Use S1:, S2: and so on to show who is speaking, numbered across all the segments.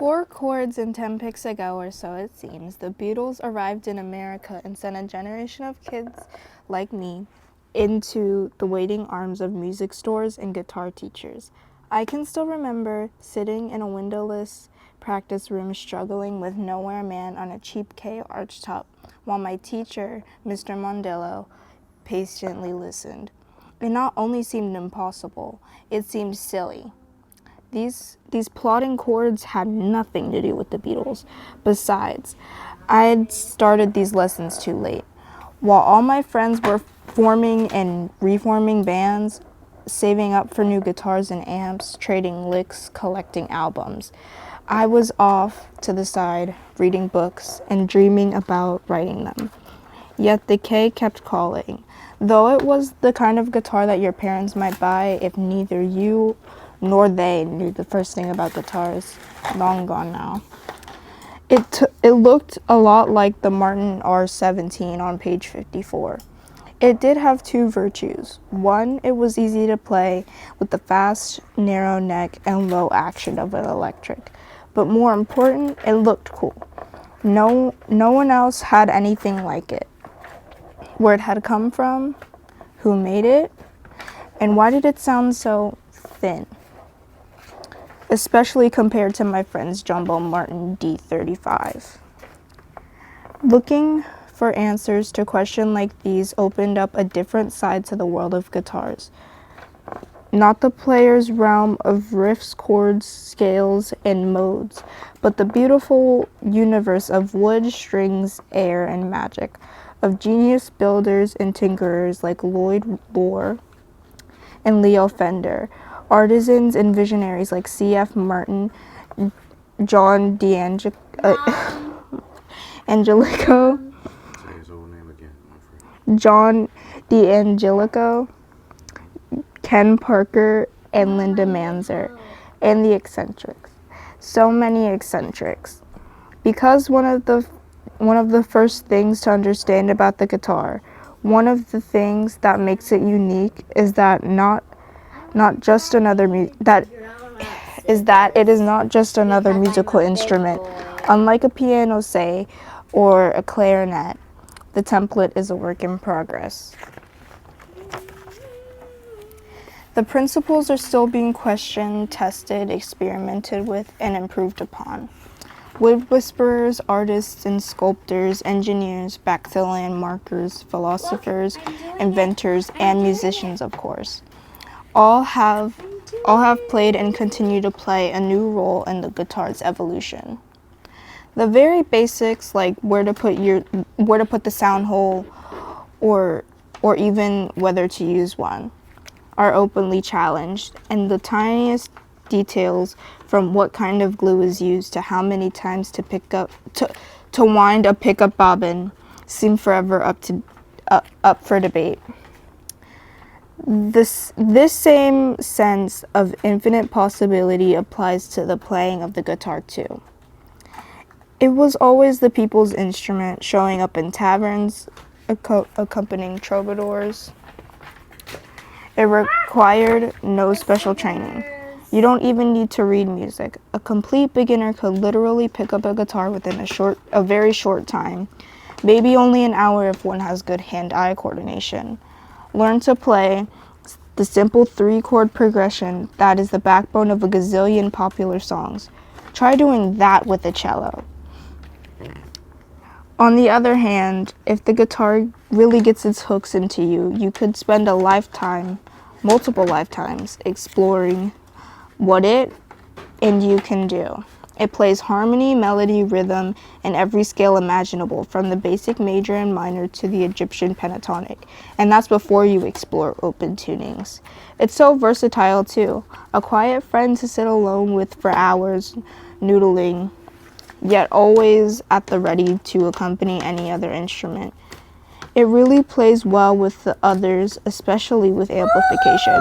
S1: 4 chords and 10 picks ago, or so it seems, the Beatles arrived in America and sent a generation of kids like me into the waiting arms of music stores and guitar teachers. I can still remember sitting in a windowless practice room struggling with Nowhere Man on a cheap K archtop while my teacher, Mr. Mondello, patiently listened. It not only seemed impossible, it seemed silly. These plodding chords had nothing to do with the Beatles. Besides, I'd started these lessons too late. While all my friends were forming and reforming bands, saving up for new guitars and amps, trading licks, collecting albums, I was off to the side, reading books and dreaming about writing them. Yet the K kept calling. Though it was the kind of guitar that your parents might buy if neither you nor they knew the first thing about guitars, long gone now. It looked a lot like the Martin R17 on page 54. It did have two virtues. One, it was easy to play with the fast, narrow neck and low action of an electric. But more important, it looked cool. No one else had anything like it. Where it had come from, who made it, and why did it sound so thin? Especially compared to my friend's Jumbo Martin D35. Looking for answers to questions like these opened up a different side to the world of guitars. Not the player's realm of riffs, chords, scales, and modes, but the beautiful universe of wood, strings, air, and magic, of genius builders and tinkerers like Lloyd Loar and Leo Fender, artisans and visionaries like C.F. Martin, John D'Angelico,
S2: Say his old name again, my friend.
S1: John D'Angelico, Ken Parker, and Linda Manzer, and the eccentrics. So many eccentrics. Because one of the first things to understand about the guitar, one of the things that makes it unique is that it is not just another musical instrument. Unlike a piano, say, or a clarinet, the template is a work in progress. The principles are still being questioned, tested, experimented with, and improved upon. Wood whisperers, artists and sculptors, engineers, back-to-land markers, philosophers, inventors, and musicians, of course, all have played and continue to play a new role in the guitar's evolution. The very basics, like where to put the sound hole, or even whether to use one, are openly challenged, and the tiniest details, from what kind of glue is used to how many times to wind a pickup bobbin, seem forever up for debate. This same sense of infinite possibility applies to the playing of the guitar too. It was always the people's instrument, showing up in taverns, accompanying troubadours. It required no special training. You don't even need to read music. A complete beginner could literally pick up a guitar within a very short time, maybe only an hour if one has good hand-eye coordination. Learn to play the simple 3-chord progression that is the backbone of a gazillion popular songs. Try doing that with a cello. On the other hand, if the guitar really gets its hooks into you, you could spend a lifetime, multiple lifetimes, exploring what it and you can do. It plays harmony, melody, rhythm, and every scale imaginable, from the basic major and minor to the Egyptian pentatonic. And that's before you explore open tunings. It's so versatile too. A quiet friend to sit alone with for hours, noodling, yet always at the ready to accompany any other instrument. It really plays well with the others, especially with amplification.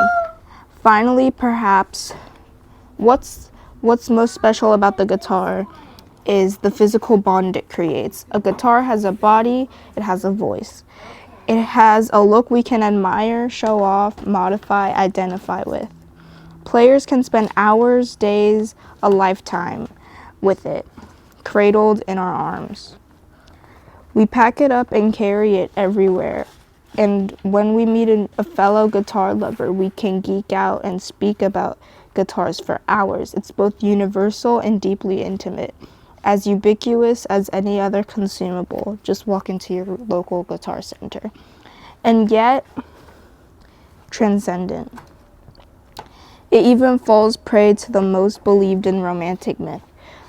S1: Finally, perhaps, what's most special about the guitar is the physical bond it creates. A guitar has a body, it has a voice. It has a look we can admire, show off, modify, identify with. Players can spend hours, days, a lifetime with it, cradled in our arms. We pack it up and carry it everywhere. And when we meet a fellow guitar lover, we can geek out and speak about guitars for hours. It's both universal and deeply intimate, as ubiquitous as any other consumable. Just walk into your local guitar center. And yet, transcendent. It even falls prey to the most believed in romantic myth.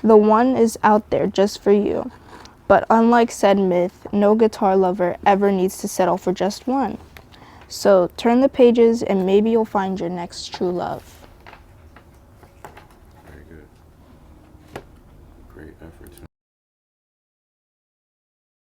S1: The one is out there just for you. But unlike said myth, no guitar lover ever needs to settle for just one. So turn the pages and maybe you'll find your next true love.